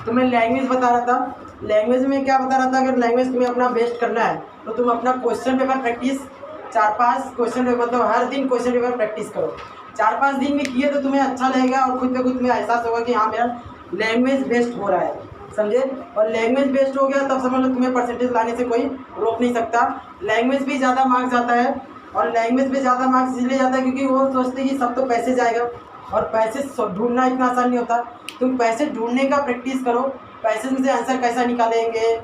तो मैं लैंग्वेज बता रहा था। लैंग्वेज में क्या बता रहा था, अगर लैंग्वेज तुम्हें अपना बेस्ट करना है तो तुम अपना question paper practice 4-5 question paper, मतलब हर दिन क्वेश्चन पेपर प्रैक्टिस करो। 4-5 दिन में किए तो तुम्हें अच्छा लगेगा, और खुद पे खुद तुम्हें एहसास होगा कि हाँ मेरा लैंग्वेज बेस्ट हो रहा है। समझे? और लैंग्वेज बेस्ट हो गया तब समझ लो तुम्हें परसेंटेज लाने से कोई रोक नहीं सकता। लैंग्वेज भी ज़्यादा मार्क्स आता है, और लैंग्वेज पे ज़्यादा मार्क्स इसलिए जाता है क्योंकि वो सोचते हैं कि सब तो पैसे जाएगा, और पैसे ढूंढना इतना आसान नहीं होता। तुम पैसे ढूंढने का प्रैक्टिस करो, पैसे में से आंसर कैसा निकालेंगे,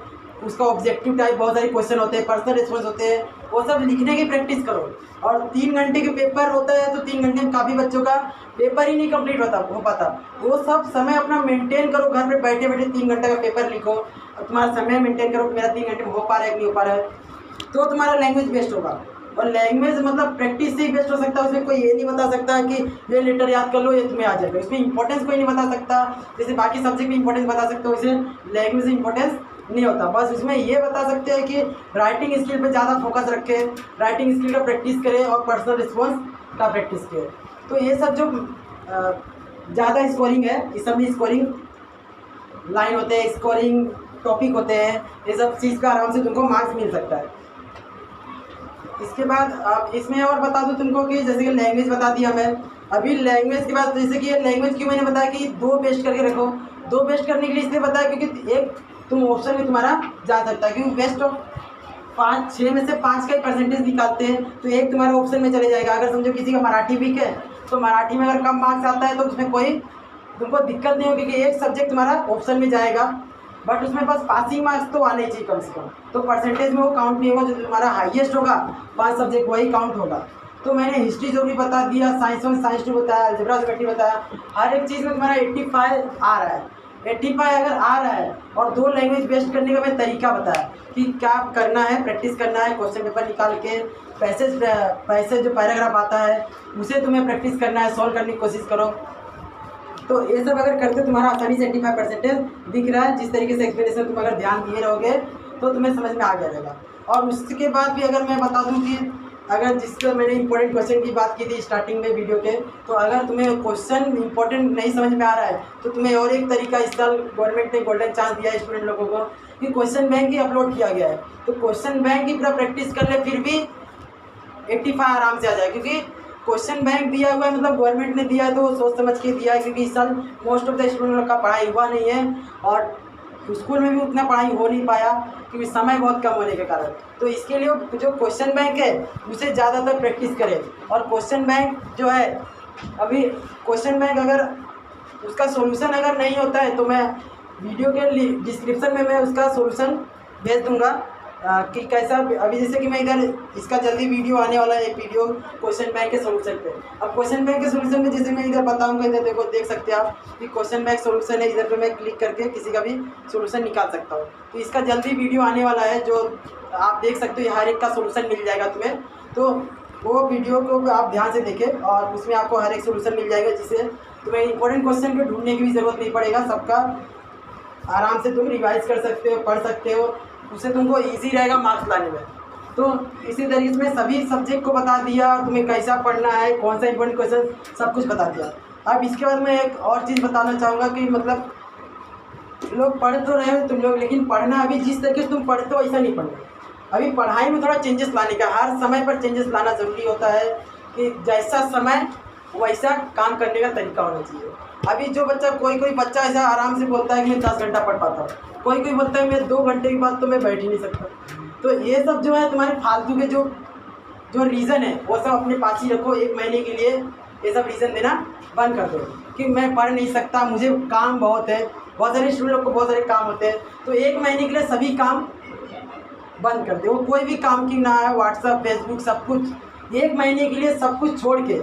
उसका ऑब्जेक्टिव टाइप बहुत सारे क्वेश्चन होते हैं, पर्सनल रिस्पॉन्स होते हैं, वो सब लिखने की प्रैक्टिस करो। और 3 घंटे के पेपर होता है तो 3 घंटे में काफ़ी बच्चों का पेपर ही नहीं कंप्लीट हो पाता। वो सब समय अपना मेंटेन करो, घर पे बैठे बैठे 3 घंटे का पेपर लिखो, और तुम्हारा समय मेंटेन करो, मेरा 3 घंटे में हो पा रहा है कि नहीं हो पा रहा है, तो तुम्हारा लैंग्वेज बेस्ट होगा। और लैंग्वेज मतलब प्रैक्टिस से ही बेस्ट हो सकता है। उसमें कोई ये नहीं बता सकता कि ये लेटर याद कर लो ये तुम्हें आ जाएगा, इसमें इंपॉर्टेंस कोई नहीं बता सकता। जैसे बाकी सब्जेक्ट में इंपॉर्टेंस बता सकते हो, इसे लैंग्वेज में इंपॉर्टेंस नहीं होता। बस इसमें ये बता सकते हैं कि राइटिंग स्किल पे ज़्यादा फोकस रखें, राइटिंग स्किल का प्रैक्टिस करें, और पर्सनल रिस्पॉन्स का प्रैक्टिस करें। तो ये सब जो ज़्यादा स्कोरिंग है, इस सब में स्कोरिंग लाइन होते हैं, स्कोरिंग टॉपिक होते हैं, ये सब चीज़ का आराम से तुमको मार्क्स मिल सकता है। इसके बाद आप इसमें और बता दूं तुमको कि जैसे कि लैंग्वेज बता दिया मैं। अभी लैंग्वेज के बाद जैसे कि ये लैंग्वेज क्यों मैंने बताया कि 2 बेस्ट करके रखो। 2 बेस्ट करने के लिए इसलिए बताया क्योंकि एक तुम ऑप्शन में तुम्हारा जा सकता है, क्योंकि बेस्ट ऑफ 5-6 में से 5 का ही परसेंटेज निकालते हैं, तो एक तुम्हारा ऑप्शन में चले जाएगा। अगर समझो किसी का मराठी वीक है तो मराठी में अगर कम मार्क्स आता है तो उसमें कोई तुमको दिक्कत नहीं होगी कि एक सब्जेक्ट तुम्हारा ऑप्शन में जाएगा, बट उसमें बस पासिंग मार्क्स तो आने चाहिए कम से कम। तो परसेंटेज में वो काउंट नहीं होगा, जो तुम्हारा हाईएस्ट होगा 5 सब्जेक्ट वही काउंट होगा। तो मैंने हिस्ट्री जो भी बता दिया, साइंस 1 साइंस 2 बताया, अलजेब्रा ज्योमेट्री बताया, हर एक चीज़ में तुम्हारा 85 आ रहा है। 85 अगर आ रहा है, और 2 लैंग्वेज बेस्ट करने का मैं तरीका बताया कि क्या करना है, प्रैक्टिस करना है, क्वेश्चन पेपर निकाल के पैसेज जो पैराग्राफ आता है उसे तुम्हें प्रैक्टिस करना है, सॉल्व करने की कोशिश करो। तो ये सब अगर करते तुम्हारा आसानी से 85 परसेंटेज दिख रहा है। जिस तरीके से एक्सप्लेनेशन तुम अगर ध्यान दिए रहोगे तो तुम्हें समझ में आ गया रहेगा। और उसके बाद भी अगर मैं बता दूं कि अगर जिसका मैंने इंपॉर्टेंट क्वेश्चन की बात की थी स्टार्टिंग में वीडियो के, तो अगर तुम्हें क्वेश्चन इंपॉर्टेंट नहीं समझ में आ रहा है तो तुम्हें और एक तरीका इस साल गवर्नमेंट ने गोल्डन चांस दिया है स्टूडेंट लोगों को कि क्वेश्चन बैंक ही अपलोड किया गया है। तो क्वेश्चन बैंक की पूरा प्रैक्टिस कर ले, फिर भी 85 आराम से आ जाए, क्योंकि क्वेश्चन बैंक दिया हुआ है, मतलब गवर्नमेंट ने दिया है तो सोच समझ के दिया है। क्योंकि इस साल मोस्ट ऑफ द स्टूडेंट का पढ़ाई हुआ नहीं है, और स्कूल में भी उतना पढ़ाई हो नहीं पाया क्योंकि समय बहुत कम होने के कारण। तो इसके लिए जो क्वेश्चन बैंक है उसे ज़्यादातर प्रैक्टिस करें। और क्वेश्चन बैंक जो है, अभी क्वेश्चन बैंक अगर उसका सोल्यूशन अगर नहीं होता है तो मैं वीडियो के डिस्क्रिप्शन में मैं उसका सोल्यूशन भेज दूँगा कि कैसा। अभी जैसे कि मैं इधर इसका जल्दी वीडियो आने वाला है, एक वीडियो क्वेश्चन बैंक के सोल्यूशन पे। अब क्वेश्चन बैंक के सोल्यूशन में जैसे मैं इधर बताऊंगा, इधर देखो देख सकते हैं आप कि क्वेश्चन बैंक सोल्यूशन है। इधर पे मैं क्लिक करके किसी का भी सोल्यूशन निकाल सकता हूँ। तो इसका जल्दी वीडियो आने वाला है, जो आप देख सकते हो, हर एक का सोल्यूशन मिल जाएगा तुम्हें। तो वो वीडियो को आप ध्यान से देखें, और उसमें आपको हर एक सोल्यूशन मिल जाएगा, जिससे तुम्हें इंपॉर्टेंट क्वेश्चन को ढूंढने की भी ज़रूरत नहीं पड़ेगा। सबका आराम से तुम रिवाइज कर सकते हो, पढ़ सकते हो, उससे तुमको इजी रहेगा मार्क्स लाने में। तो इसी तरीके से सभी सब्जेक्ट को बता दिया, तुम्हें कैसा पढ़ना है, कौन सा इंपॉर्टेंट क्वेश्चन, सब कुछ बता दिया। अब इसके बाद मैं एक और चीज़ बताना चाहूँगा कि मतलब लोग पढ़ तो रहे हो तुम लोग, लेकिन पढ़ना अभी जिस तरीके से तुम पढ़ते हो ऐसा नहीं पढ़ना। अभी पढ़ाई में थोड़ा चेंजेस लाने का, हर समय पर चेंजेस लाना ज़रूरी होता है कि जैसा समय वैसा काम करने का तरीका होना चाहिए। अभी जो बच्चा कोई बच्चा ऐसा आराम से बोलता है कि मैं 10 घंटा पढ़ पाता हूँ, कोई बोलता है मैं 2 घंटे के बाद तो मैं बैठ ही नहीं सकता। तो ये सब जो है तुम्हारे फालतू के जो रीज़न है वो सब अपने पास ही रखो। 1 महीने के लिए ये सब रीज़न देना बंद कर दो कि मैं पढ़ नहीं सकता, मुझे काम बहुत है। बहुत सारे स्टूडेंट लोग को बहुत सारे काम होते हैं, तो 1 महीने के लिए सभी काम बंद कर दो। वो कोई भी काम की ना है, व्हाट्सअप, फेसबुक, सब कुछ 1 महीने के लिए सब कुछ छोड़ के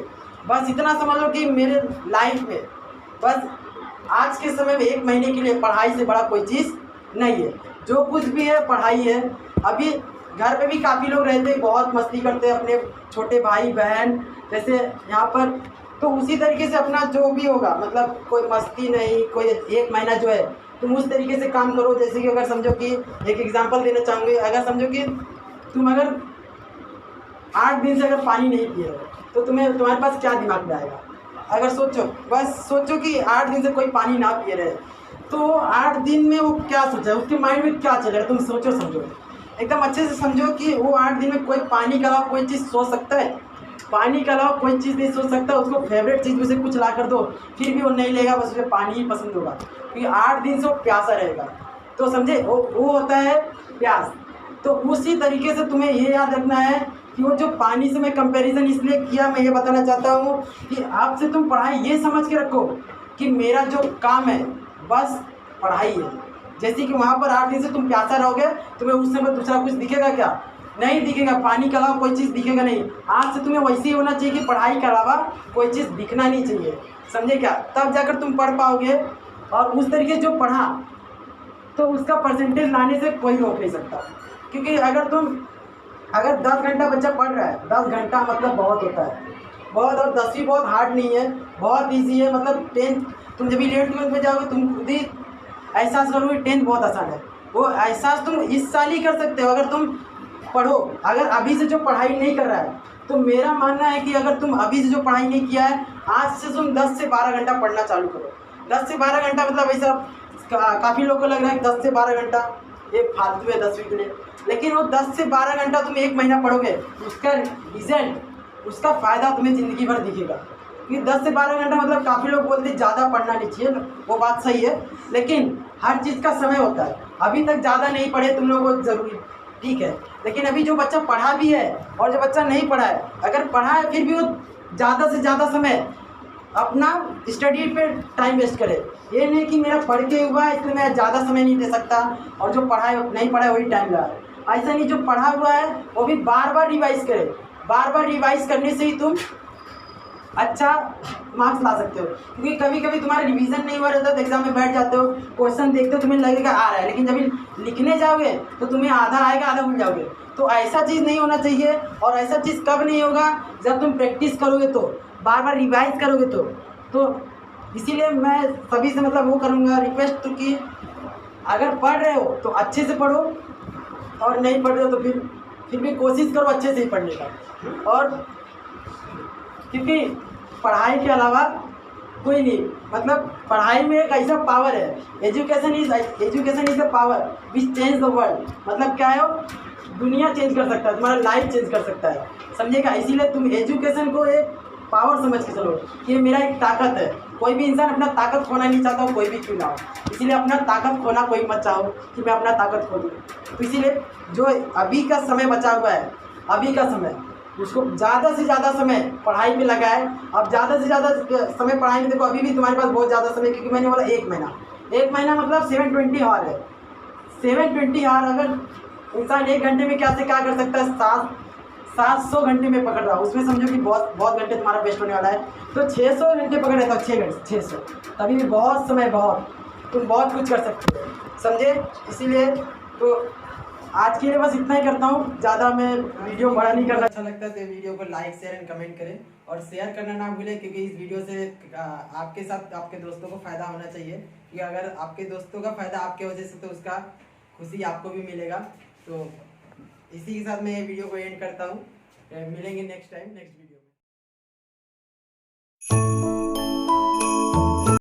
बस इतना समझ लो कि मेरे लाइफ में बस आज के समय में 1 महीने के लिए पढ़ाई से बड़ा कोई चीज़ नहीं है। जो कुछ भी है पढ़ाई है। अभी घर पे भी काफ़ी लोग रहते हैं, बहुत मस्ती करते हैं अपने छोटे भाई बहन जैसे यहाँ पर, तो उसी तरीके से अपना जो भी होगा, मतलब कोई मस्ती नहीं, कोई 1 महीना जो है तुम उस तरीके से काम करो। जैसे कि अगर समझो कि एक एग्जांपल देना चाहूँगी, अगर समझो कि तुम अगर 8 दिन से अगर पानी नहीं पिए तो तुम्हारे पास क्या दिमाग में आएगा? अगर सोचो, बस सोचो कि 8 दिन से कोई पानी ना पिए रहे तो 8 दिन में वो क्या सोचा है, उसके माइंड में क्या चलेगा? तुम सोचो, समझो, एकदम अच्छे से समझो कि वो 8 दिन में कोई पानी के अलावा कोई चीज़ सोच सकता है? पानी के अलावा कोई चीज़ नहीं सोच सकता। उसको फेवरेट चीज़ में से कुछ ला कर दो फिर भी वो नहीं लेगा, बस उसे पानी ही पसंद होगा क्योंकि 8 दिन से वो प्यासा रहेगा। तो समझे, वो होता है प्यास। तो उसी तरीके से तुम्हें ये याद रखना है कि वो जो पानी से मैं कंपैरिजन इसलिए किया, मैं ये बताना चाहता हूँ कि आपसे तुम पढ़ाई ये समझ के रखो कि मेरा जो काम है बस पढ़ाई है। जैसे कि वहाँ पर 8 दिन से तुम प्यासा रहोगे, तुम्हें उस समय दूसरा कुछ दिखेगा क्या? नहीं दिखेगा। पानी के अलावा कोई चीज़ दिखेगा नहीं। आज से तुम्हें वैसे ही होना चाहिए कि पढ़ाई के अलावा कोई चीज़ दिखना नहीं चाहिए, समझे क्या? तब जाकर तुम पढ़ पाओगे। और उस तरीके से जो पढ़ा तो उसका परसेंटेज लाने से कोई रोक नहीं सकता। क्योंकि अगर 10 घंटा बच्चा पढ़ रहा है, 10 घंटा मतलब बहुत होता है, बहुत। और 10वीं बहुत हार्ड नहीं है, बहुत ईजी है। मतलब 10th तुम जब भी 11th में जाओगे तुम खुद ही एहसास करोगे 10th बहुत आसान है। वो एहसास तुम इस साल ही कर सकते हो अगर तुम पढ़ो। अगर अभी से जो पढ़ाई नहीं कर रहा है तो मेरा मानना है कि अगर तुम अभी से जो पढ़ाई नहीं किया है, आज से तुम 10 से 12 घंटा पढ़ना चालू करो। 10 से 12 घंटा मतलब ऐसा काफ़ी लोगों को लग रहा है 10 से 12 घंटा ये फालतू है 10वीं के लिए, लेकिन वो 10 से 12 घंटा तुम 1 महीना पढ़ोगे, उसका रिजल्ट, उसका फ़ायदा तुम्हें ज़िंदगी भर दिखेगा। क्योंकि 10 से 12 घंटा मतलब काफ़ी लोग बोलते हैं ज़्यादा पढ़ना नहीं चाहिए, वो बात सही है, लेकिन हर चीज़ का समय होता है। अभी तक ज़्यादा नहीं पढ़े तुम लोगों को ज़रूरी, ठीक है, लेकिन अभी जो बच्चा पढ़ा भी है और जो बच्चा नहीं पढ़ा है, अगर पढ़ा है फिर भी वो ज़्यादा से ज़्यादा समय अपना स्टडी पे टाइम वेस्ट करे। ये नहीं कि मेरा पढ़ के हुआ है इसलिए मैं ज़्यादा समय नहीं दे सकता और जो पढ़ा है नहीं पढ़ा है वही टाइम लगा है। ऐसा नहीं, जो पढ़ा हुआ है वो भी बार बार रिवाइज करे। बार बार रिवाइज करने से ही तुम अच्छा मार्क्स ला सकते हो। क्योंकि कभी कभी तुम्हारा रिवीजन नहीं हुआ रहता तो एग्जाम में बैठ जाते हो, क्वेश्चन देखते हो, तुम्हें लगेगा आ रहा है, लेकिन जब लिखने जाओगे तो तुम्हें आधा आएगा, आधा भूल जाओगे। तो ऐसा चीज़ नहीं होना चाहिए। और ऐसा चीज़ कब नहीं होगा? जब तुम प्रैक्टिस करोगे, तो बार बार रिवाइज करोगे तो इसीलिए मैं सभी से मतलब वो करूँगा रिक्वेस्ट कि अगर पढ़ रहे हो तो अच्छे से पढ़ो और नहीं पढ़ रहे हो तो फिर भी कोशिश करो अच्छे से ही पढ़ने का। और क्योंकि पढ़ाई के अलावा कोई नहीं, मतलब पढ़ाई में एक ऐसा पावर है, education is the power which change the world. मतलब क्या है? वो दुनिया चेंज कर सकता है, तुम्हारा लाइफ चेंज कर सकता है, समझेगा? इसीलिए तुम एजुकेशन को एक पावर समझ के चलो कि ये मेरा एक ताकत है। कोई भी इंसान अपना ताकत खोना नहीं चाहता हो, कोई भी क्यों ना हो। इसीलिए अपना ताकत खोना कोई मत चाहो कि मैं अपना ताकत खो दूँ। तो इसीलिए जो अभी का समय बचा हुआ है, अभी का समय, उसको ज़्यादा से ज़्यादा समय पढ़ाई पे लगाए। अब ज़्यादा से ज़्यादा समय पढ़ाई में, देखो अभी भी तुम्हारे पास बहुत ज़्यादा समय, क्योंकि मैंने बोला 1 महीना मतलब 720 आवर है। 720 आवर अगर इंसान 1 घंटे में क्या से क्या कर सकता है, 700 घंटे में पकड़ रहा हूँ, उसमें समझो कि बहुत घंटे तुम्हारा वेस्ट होने वाला है। तो 600 घंटे पकड़ रहता हूँ, 6 घंटे 600, तभी भी बहुत समय, तुम बहुत कुछ कर सकते हो, समझे? इसीलिए तो आज के लिए बस इतना ही करता हूँ, ज़्यादा मैं वीडियो बड़ा नहीं करना। अच्छा लगता है तो वीडियो को लाइक, शेयर एंड कमेंट करें और शेयर करना ना भूलें, क्योंकि इस वीडियो से आपके साथ आपके दोस्तों को फ़ायदा होना चाहिए। कि अगर आपके दोस्तों का फ़ायदा आपके वजह से, तो उसका खुशी आपको भी मिलेगा। तो इसी के साथ मैं ये वीडियो को एंड करता हूँ। मिलेंगे नेक्स्ट टाइम, नेक्स्ट वीडियो में।